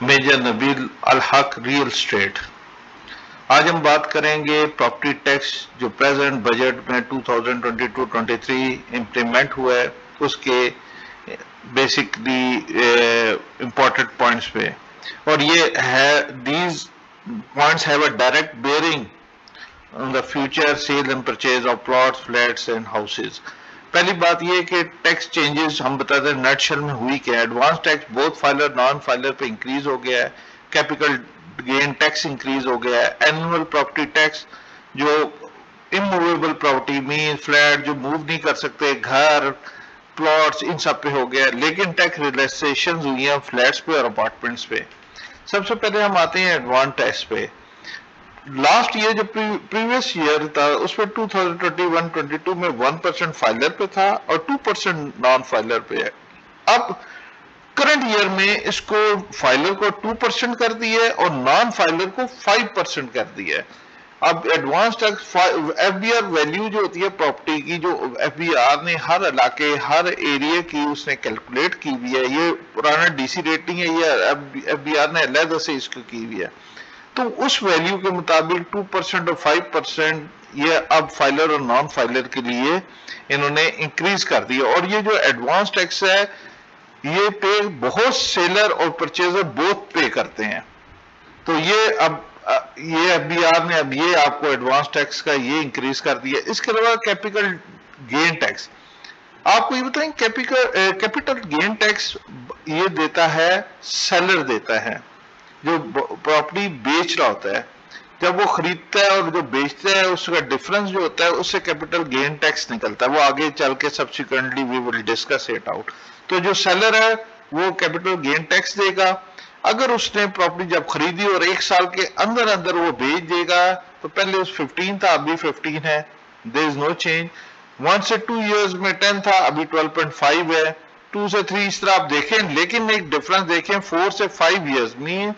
Major Nabeel अल हक real estate. आज हम बात करेंगे प्रॉपर्टी टैक्स जो प्रेजेंट बजट में 2022-23 इम्प्लीमेंट हुआ है उसके बेसिकली इंपॉर्टेंट पॉइंट्स पे। और ये है these points have a direct bearing on the future cell and purchase of plots, flats and houses. पहली बात यह कि टैक्स चेंजेस हम बताते हैं नटशेल में हुई क्या। Advance tax both filer non filer पे इंक्रीज हो गया है। कैपिटल गेन टैक्स इंक्रीज हो गया है। एनुअल प्रॉपर्टी टैक्स जो इमूवेबल प्रॉपर्टी मीन फ्लैट जो मूव नहीं कर सकते, घर प्लॉट्स, इन सब पे हो गया। लेकिन टैक्स रिलैक्सेशन हुई है फ्लैट्स पे और अपार्टमेंट्स पे। सबसे पहले हम आते हैं एडवांस टैक्स पे। लास्ट ईयर जो प्रीवियस ईयर था उसमें 2021-22 में 1% फाइलर पे था और 2% नॉन फाइलर पे है। अब करंट ईयर में इसको फाइलर को 2% कर दिया है और नॉन फाइलर को 5% कर दिया है। अब एडवांस टैक्स एफबीआर वैल्यू जो होती है प्रॉपर्टी की, जो एफबीआर ने हर इलाके हर एरिया की उसने कैलकुलेट की हुई है। ये पुराना डीसी रेटिंग है, ये एफबीआर ने अलग से इसको की हुई है। तो उस वैल्यू के मुताबिक 2% और 5% ये अब फाइलर और नॉन फाइलर के लिए इन्होंने इंक्रीज कर दिया। और ये जो एडवांस टैक्स है ये पे बहुत सेलर और परचेजर बोथ पे करते हैं। तो ये अब ये एफबीआर ने अब ये आपको एडवांस टैक्स का ये इंक्रीज कर दिया। इसके अलावा कैपिटल गेन टैक्स आपको ये बताएं। कैपिटल गेन टैक्स ये देता है सेलर देता है जो प्रॉपर्टी बेच रहा होता है। जब वो खरीदता है और जो बेचता है उसका डिफरेंस जो होता है उससे कैपिटल गेन टैक्स निकलता है। वो आगे चल के subsequently we will discuss it out. तो जो सेलर है वो कैपिटल गेन टैक्स देगा। अगर उसने प्रॉपर्टी जब खरीदी और 1 साल के अंदर अंदर वो बेच देगा तो पहले उस 15 था अभी 15 है, देयर इज नो चेंज। 1 से 2 इयर्स में 10 था अभी 12.5 है। 2 से 3 इस तरह आप देखें, लेकिन एक डिफरेंस देखें 4 से 5 इयर्स मीन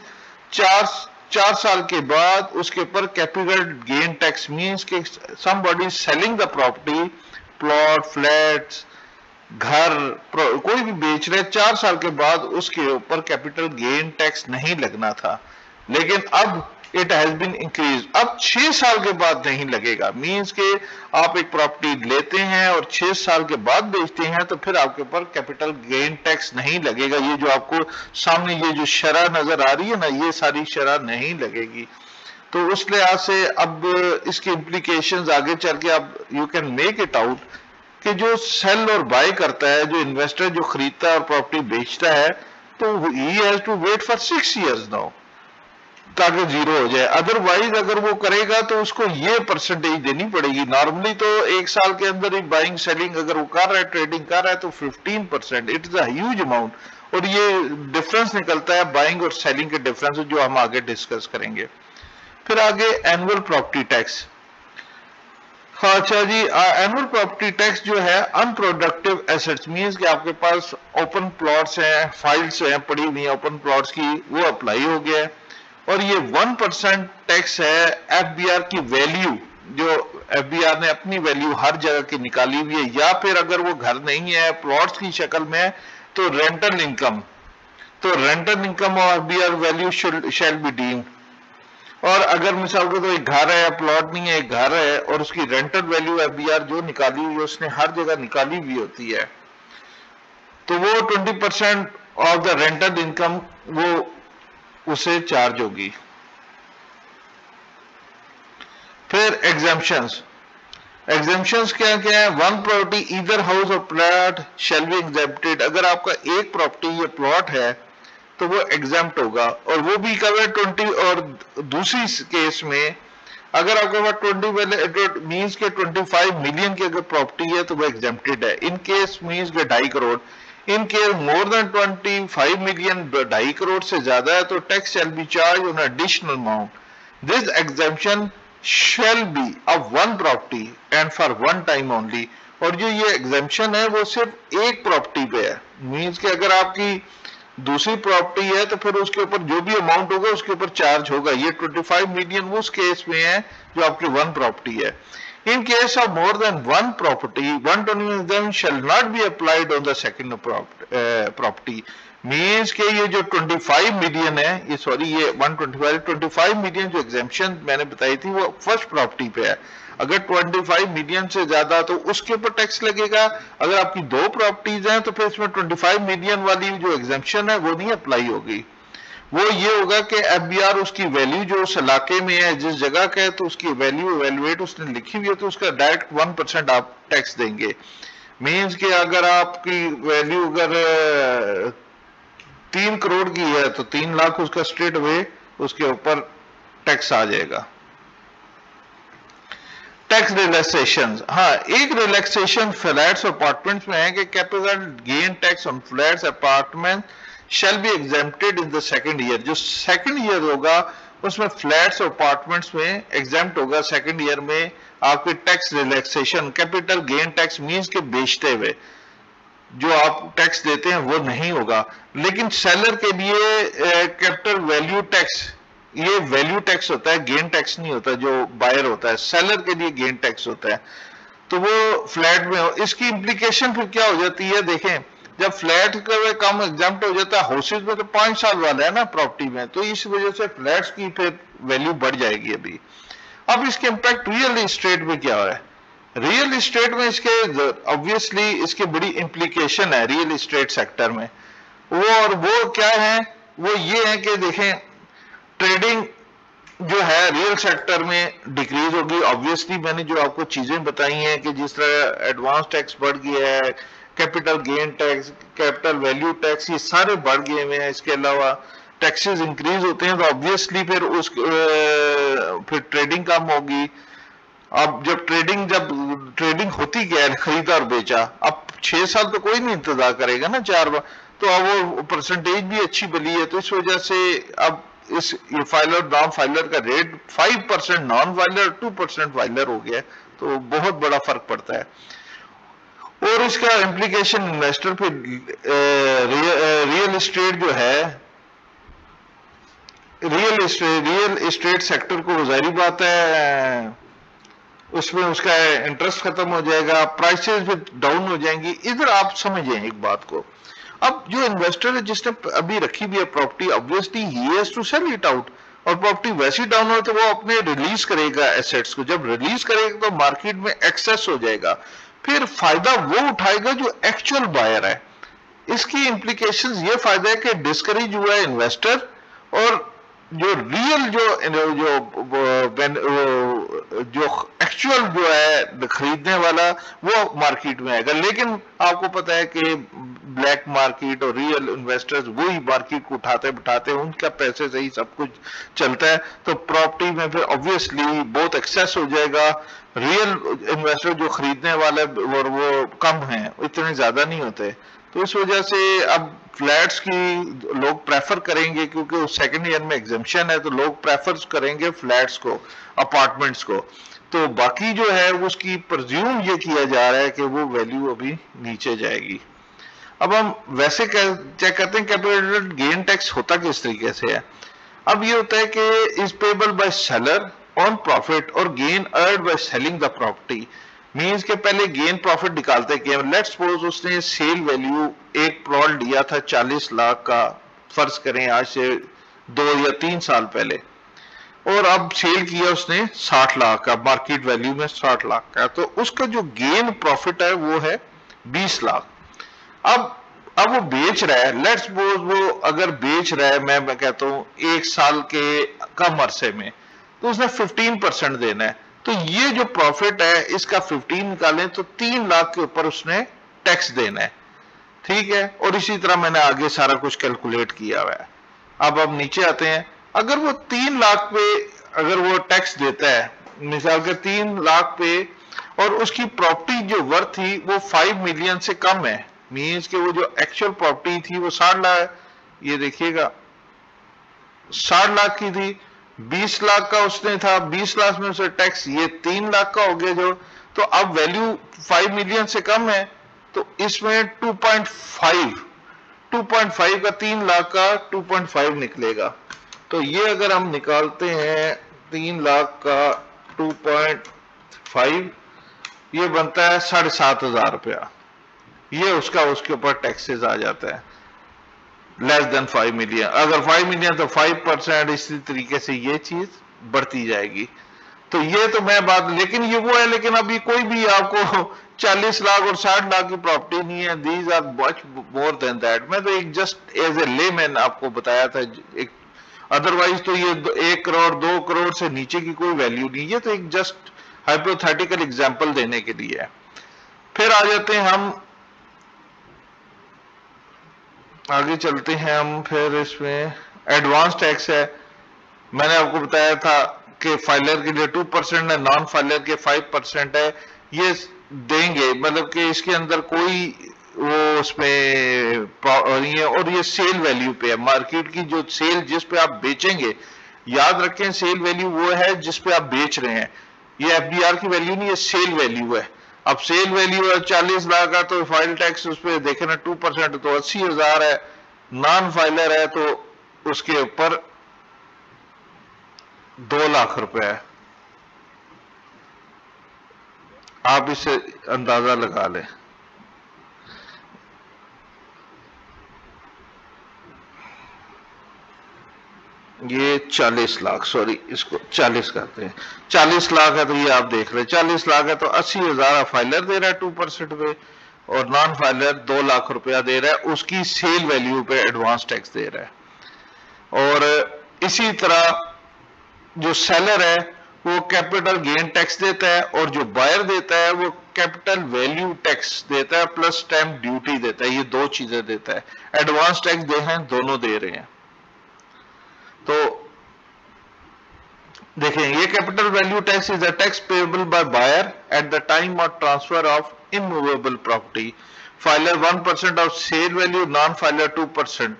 चार साल के बाद उसके ऊपर कैपिटल गेन टैक्स मीन्स कि somebody selling the property, plot, flats, घर कोई भी बेच रहे 4 साल के बाद उसके ऊपर कैपिटल गेन टैक्स नहीं लगना था। लेकिन अब इट हैज बीन इंक्रीज, अब 6 साल के बाद नहीं लगेगा। मींस के आप एक प्रॉपर्टी लेते हैं और 6 साल के बाद बेचते हैं तो फिर आपके ऊपर कैपिटल गेन टैक्स नहीं लगेगा। ये जो आपको सामने ये जो शरह नजर आ रही है ना, ये सारी शरह नहीं लगेगी। तो उस लिहाज से अब इसकी इंप्लीकेशंस आगे चल के अब you can make it out कि जो सेल और बाय करता है, जो इन्वेस्टर जो खरीदता है और प्रॉपर्टी बेचता है, तो he has to wait for 6 years now ताकि जीरो हो जाए। अदरवाइज अगर वो करेगा तो उसको ये परसेंटेज देनी पड़ेगी। नॉर्मली तो 1 साल के अंदर ही बाइंग सेलिंग अगर वो कर रहा है, ट्रेडिंग कर रहा है तो 15%, it is a huge amount. और ये डिफरेंस निकलता है बाइंग और सेलिंग के डिफरेंस जो हम आगे डिस्कस करेंगे। फिर आगे एनुअल प्रॉपर्टी टैक्स। हाँ अच्छा जी, एनुअल प्रॉपर्टी टैक्स जो है अनप्रोडक्टिव एसेट्स मींस कि आपके पास ओपन प्लॉट्स हैं, फाइल्स हैं पड़ी हुई हैं ओपन प्लॉट्स की, वो अप्लाई हो गया है। और ये 1% टैक्स है एफबीआर की वैल्यू, जो एफबीआर ने अपनी वैल्यू हर जगह की निकाली हुई है। या फिर अगर वो घर नहीं है प्लॉट्स की शक्ल में तो रेंटल इनकम, तो rental income of FBR value shall be deemed. और अगर मिसाल को तो एक घर है, प्लॉट नहीं है, एक घर है और उसकी रेंटल वैल्यू एफबीआर जो निकाली हुई है उसने हर जगह निकाली हुई होती है, तो वो 20% ऑफ द रेंटल इनकम वो उसे चार्ज होगी। फिर एग्जाम्पशंस। एग्जाम्पशंस क्या क्या है? वन प्रॉपर्टी ईदर हाउस और प्लॉट शैल बी एग्जेम्प्टेड। अगर आपका एक प्रॉपर्टी या प्लॉट है तो वो एग्जाम्प्ट होगा, और वो भी कवर 20। और दूसरी केस में अगर आपके पास 20 मीन्स के 25 मिलियन की अगर प्रॉपर्टी है तो वो एग्जेम्प्टेड है। इन केस मीन्स के 2.5 crore. In case more than 25 million, 2.5 crore से ज्यादा है तो tax shall be charge on additional amount. This exemption shall be of one property and for one time only. और जो ये एग्जेम्पशन है वो सिर्फ एक प्रॉपर्टी पे है। मीन्स के अगर आपकी दूसरी प्रॉपर्टी है तो फिर उसके ऊपर जो भी अमाउंट होगा उसके ऊपर चार्ज होगा। ये 25 मिलियन उस केस में है जो आपकी वन प्रॉपर्टी है। In case of more than one property, 1/20 shall not be applied on the second property, means के ये जो 25 मिलियन है, ये सॉरी ये 125 मिलियन जो एग्जेम्पशन मैंने बताई थी वो फर्स्ट प्रॉपर्टी पे है। अगर 25 मिलियन से ज्यादा तो उसके ऊपर टैक्स लगेगा। अगर आपकी दो प्रॉपर्टीज हैं तो फिर इसमें 25 मिलियन वाली जो एग्जेम्पशन है वो नहीं अप्लाई होगी। वो ये होगा कि एफबीआर उसकी वैल्यू जो उस इलाके में है, जिस जगह का है, तो उसकी वैल्यू इवेल्युएट उसने लिखी हुई है तो उसका डायरेक्ट 1% आप टैक्स देंगे। मीन्स कि अगर आपकी वैल्यू अगर 3 करोड़ की है तो 3 लाख उसका स्ट्रेट अवे उसके ऊपर टैक्स आ जाएगा। टैक्स रिलैक्सेशन, हाँ एक रिलैक्सेशन फ्लैट्स और अपार्टमेंट्स में है कि capital gain tax on flats apartment shall be exempted in the second year. जो सेकंड ईयर होगा उसमें फ्लैट्स और अपार्टमेंट्स में एग्जेम्प्ट होगा। सेकंड ईयर में आपके tax relaxation capital gain tax means के बेचते हुए जो आप टैक्स देते हैं वो नहीं होगा। लेकिन सेलर के लिए कैपिटल वैल्यू टैक्स, ये वैल्यू टैक्स होता है, गेन टैक्स नहीं होता। जो बायर होता है सेलर के लिए गेन टैक्स होता है, तो वो फ्लैट में हो। इसकी इंप्लीकेशन फिर क्या हो जाती है, देखें जब फ्लैट का काम एग्जाम्प्ट हो जाता है, हाउसेज में तो 5 साल वाला है ना प्रॉपर्टी में, तो इस वजह से फ्लैट्स की फिर वैल्यू बढ़ जाएगी अभी। अब इसके इंपैक्ट रियल एस्टेट में क्या है? रियल एस्टेट में इसके ऑब्वियसली इसके बड़ी इंप्लीकेशन है रियल एस्टेट सेक्टर में। वो क्या है, वो ये है कि देखें ट्रेडिंग जो है रियल सेक्टर में डिक्रीज होगी। ऑब्वियसली मैंने जो आपको चीजें बताई हैं कि जिस तरह एडवांस टैक्स बढ़ गया है, capital gain tax, capital value tax, ये सारे बढ़ गए हुए हैं। इसके अलावा टैक्सेस इंक्रीज होते हैं तो ऑब्वियसली फिर ट्रेडिंग कम होगी। अब जब ट्रेडिंग होती क्या है, खरीदा और बेचा, अब 6 साल तो कोई नहीं इंतजार करेगा ना, 4 बार, तो अब वो परसेंटेज भी अच्छी बनी है। तो इस वजह से अब ये फाइलर नॉन फाइलर का रेट 5% नॉन फाइलर, 2% फाइलर हो गया, तो बहुत बड़ा फर्क पड़ता है। और इसका इम्प्लीकेशन इन्वेस्टर पे रियल एस्टेट जो है, रियल एस्टेट सेक्टर को जाहिर बात है उसमें उसका इंटरेस्ट खत्म हो जाएगा, प्राइसेस भी डाउन हो जाएंगी। इधर आप समझें एक बात को, अब जो इन्वेस्टर है जिसने अभी रखी हुई है property, obviously he has to sell it out, और प्रॉपर्टी वैसी डाउन हो तो वो अपने रिलीज करेगा एसेट्स को। जब रिलीज करेगा तो मार्केट में एक्सेस हो जाएगा, फिर फायदा वो उठाएगा जो एक्चुअल बायर है। इसकी इंप्लीकेशंस ये फायदा है कि डिस्करेज हुआ है इन्वेस्टर, और जो रियल जो एक्चुअल जो है खरीदने वाला वो मार्केट में आएगा। लेकिन आपको पता है कि ब्लैक मार्केट और रियल इन्वेस्टर्स वही मार्केट को उठाते बैठाते, उनका पैसे से ही सब कुछ चलता है। तो प्रॉपर्टी में फिर ऑब्वियसली बहुत एक्सेस हो जाएगा। रियल इन्वेस्टर जो खरीदने वाले और वो कम हैं, इतने ज्यादा नहीं होते। तो इस वजह से अब फ्लैट्स की लोग प्रेफर करेंगे, क्योंकि सेकंड ईयर में एग्जेम्पशन है, तो लोग प्रेफर करेंगे फ्लैट्स को, अपार्टमेंट्स को। तो बाकी जो है उसकी प्रज्यूम ये किया जा रहा है कि वो वैल्यू अभी नीचे जाएगी। अब हम वैसे चेक करते हैं कैपिटल गेन टैक्स होता किस तरीके से है। अब ये होता है कि is payable by seller on profit और gain earned by selling the property. Means के पहले गेन प्रॉफिट निकालते हैं। लेट्स सपोज उसने सेल वैल्यू एक प्लॉट लिया था 40 लाख का, फर्ज करें आज से 2 या 3 साल पहले, और अब सेल किया उसने 60 लाख का, मार्केट वैल्यू में 60 लाख का, तो उसका जो गेन प्रॉफिट है वो है 20 लाख। अब वो बेच रहा है, लेट्स सपोज वो अगर बेच रहा है, मैं कहता हूं 1 साल के कम अरसे में, तो उसने 15% देना है। तो ये जो प्रॉफिट है इसका 15 निकालें तो 3 लाख के ऊपर उसने टैक्स देना है, ठीक है। और इसी तरह मैंने आगे सारा कुछ कैलकुलेट किया हुआ है। अब नीचे आते हैं, अगर वो 3 लाख पे अगर वो टैक्स देता है, मिसाल के 3 लाख पे, और उसकी प्रॉपर्टी जो वर्थ थी वो 5 मिलियन से कम है, मीन्स कि वो जो एक्चुअल प्रॉपर्टी थी वो 60 लाख, ये देखिएगा 60 लाख की थी, 20 लाख का उसने था, 20 लाख में उसे टैक्स, ये 3 लाख का हो गया जो, तो अब वैल्यू 5 मिलियन से कम है, तो इसमें 2.5 का 3 लाख का 2.5 निकलेगा। तो ये अगर हम निकालते हैं 3 लाख का 2.5, ये बनता है 7,500 रुपया। ये उसके ऊपर टैक्सेस आ जाता है। लेस देन 5 मिलियन, अगर 5 मिलियन तो 5%, इसी तरीके से ये चीज बढ़ती जाएगी। तो ये तो मैं बात, लेकिन ये वो है, लेकिन अभी कोई भी आपको 40 लाख और 60 लाख की प्रॉपर्टी नहीं है, these are much more than that. मैं तो एक जस्ट एज ए लेमैन आपको बताया था, एक अदरवाइज तो ये 1 करोड़ 2 करोड़ से नीचे की कोई वैल्यू नहीं, ये तो एक जस्ट हाइपोथेटिकल एग्जांपल देने के लिए है। फिर आ जाते हैं हम आगे चलते हैं हम, फिर इसमें एडवांस टैक्स है। मैंने आपको बताया था कि फाइलर के लिए 2% है, नॉन फाइलर के 5% है। ये देंगे, मतलब कि इसके अंदर कोई वो उसमें नहीं है, और ये सेल वैल्यू पे है, मार्केट की जो सेल जिस पे आप बेचेंगे। याद रखें, सेल वैल्यू वो है जिस पे आप बेच रहे हैं, ये एफडीआर की वैल्यू नहीं, ये सेल वैल्यू है। अब सेल वैल्यू है 40 लाख का, तो फाइल टैक्स उस पर देखे ना 2% तो 80,000 है। नॉन फाइलर है तो उसके ऊपर 2 लाख रुपए है। आप इसे अंदाजा लगा लें। ये 40 लाख, सॉरी इसको 40 करते हैं, 40 लाख है तो ये आप देख रहे हैं 40 लाख है तो 80,000 फाइलर दे रहा है 2% पे, और नॉन फाइलर 2 लाख रुपया दे रहा है, उसकी सेल वैल्यू पे एडवांस टैक्स दे रहा है। और इसी तरह जो सेलर है वो कैपिटल गेन टैक्स देता है, और जो बायर देता है वो कैपिटल वैल्यू टैक्स देता है प्लस स्टैंप ड्यूटी देता है। ये 2 चीजें देता है। एडवांस टैक्स दे हैं, दोनों दे रहे हैं। तो देखें, ये capital value tax is a tax payable by buyer at the time of transfer of immovable property. Filer 1% of sale value, non filer 2%।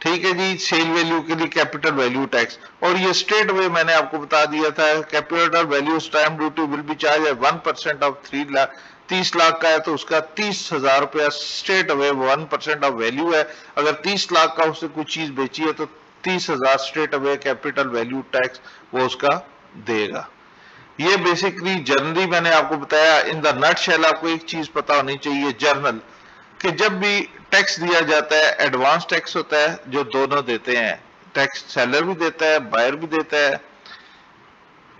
ठीक है जी, सेल वैल्यू के लिए कैपिटल वैल्यू टैक्स। और ये स्ट्रेट वे मैंने आपको बता दिया था, capital value stamp duty will be charge 1% of 3 lakh, 30 lakh का है तो उसका 30,000 रुपया स्ट्रेट अवे 1% ऑफ वैल्यू है। अगर 30 लाख का उससे कुछ चीज बेची है तो 30,000 straight away capital value tax वो उसका देगा। ये बेसिकली जनरली मैंने आपको बताया। इन द नटशेल आपको एक चीज पता होनी चाहिए जर्नल, कि जब भी टैक्स दिया जाता है, एडवांस टैक्स होता है जो दोनों देते हैं, टैक्स सेलर भी देता है, बायर भी देता है।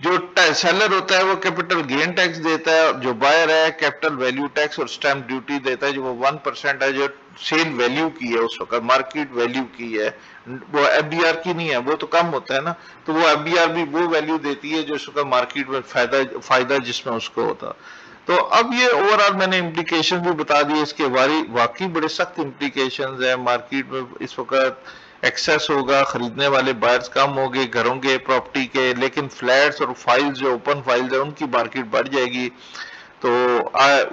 जो सेलर होता है वो कैपिटल गेन टैक्स देता है, और जो बायर है कैपिटल वैल्यू टैक्स और स्टैंप ड्यूटी देता है, जो वो 1% है, जो सेल वैल्यू की है, उस वक्त मार्केट वैल्यू की है, वो एफडीआर की नहीं है, वो तो कम होता है ना। तो वो एफडीआर भी वो वैल्यू देती है जो उसका मार्केट में फायदा जिसमें उसको होता। तो अब ये ओवरऑल मैंने इम्प्लीकेशन भी बता दिए, इसके वाकई बड़े सख्त इम्प्लीकेशन है। मार्केट में इस वक्त एक्सेस होगा, खरीदने वाले बायर्स कम होंगे घरों के, प्रॉपर्टी के, लेकिन फ्लैट्स और फाइल्स जो ओपन फाइल्स है उनकी मार्केट बढ़ जाएगी। तो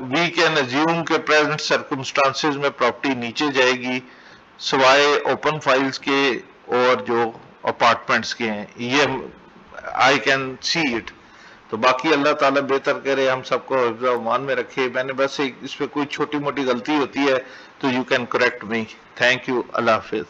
वी कैन अज्यूम के प्रेजेंट सर्कमस्टांसेस में प्रॉपर्टी नीचे जाएगी, सिवाय ओपन फाइल्स के और जो अपार्टमेंट्स के हैं, ये आई कैन सी इट। तो बाकी अल्लाह ताला बेहतर करे, हम सबको मान में रखे। मैंने बस इस पे कोई छोटी मोटी गलती होती है तो you can correct me. Thank you, Allah Hafiz.